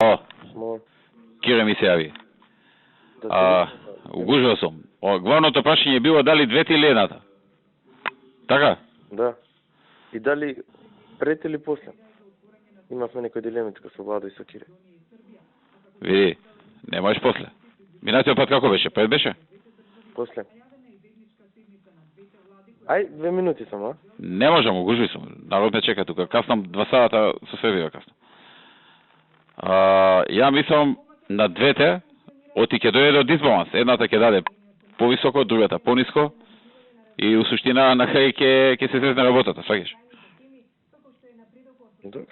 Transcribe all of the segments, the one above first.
О, Мол, Кире ми се јави. да Угужал сум. Главното прашање било дали двете или едната. Така? Да. И дали пред или после? Имавме некои дилеми тука со Владо и со Кире. Види, не можеш после. Минатиот пат како беше? Пред беше? После. Ај, 2 минути само, а? Не можам, угужи сум. Народ ме чека тука. Каснам 2 сата со себе каснам. Ја мислам на двете, оти ќе дојде до дисбаланс. Едната ќе даде повисоко, другата пониско. И у суштина на крај ќе се срезне работата, сваќаш? Добро.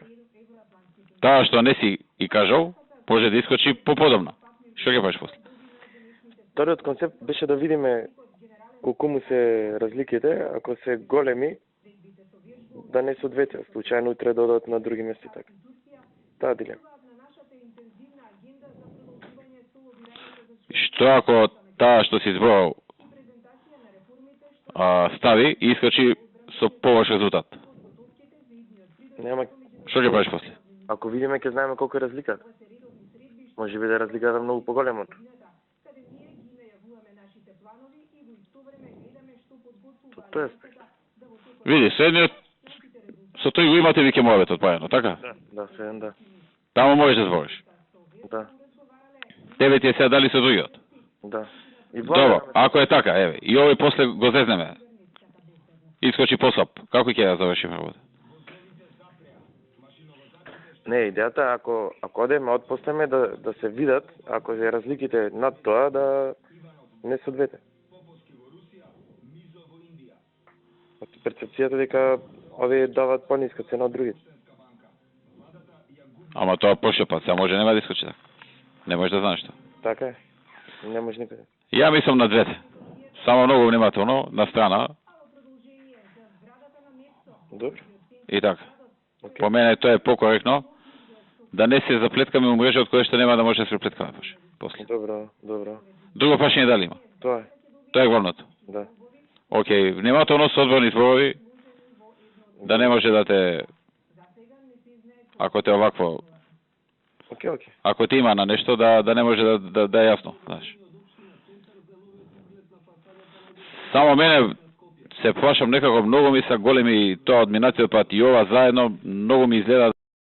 Таа што не си и кажал, може да искочи поподобна. Што ќе правиш после? Вториот концепт беше да видиме колку му се разликите, ако се големи, да не се двете, случајно утре да одат на други места така. Таа дилема. Што ако таа што си избрал стави и искочи со повош резултат? Нема. Што ќе правиш после? Ако видиме ќе знаеме колку е разликата. Може би да е разликата многу поголема. Тоа е. Види, следниот со тој го имате виќе мојавето одпајано, така? Да, сведен да. Тамо можеш да збориш. Да. Тебе ти е сега дали со другиот. Да. И Добро, ако е така, еве, и овој после го зезнеме. Искочи послаб. Како ќе ја завршиме работа? Не, идејата ако одеме отпослеме да се видат, ако се разликите над тоа да не се двете. Перцепцијата дека овие дават пониска цена од другите. Ама тоа прошлиот пат, сега може нема да искочи така. Не можеш да знаеш тоа. Така е. Не може никаде. Ја мислам на двете. Само многу внимателно, на страна. Добро. И така. Okay. По мене тоа е покоректно. Да не се заплеткаме у мрежа од која што нема да може да се заплеткаме после. Добро, добро. Друго прашање дали има? Тоа е. Тоа е главното. Да. Океј, внимателно со одборни зборови. Да не може да те ако те овакво Океј. ако ти има на нешто да не може да е јасно, знаеш. Само мене се плашам некако многу ми се големи тоа од минатиот пат и ова заедно многу ми изгледа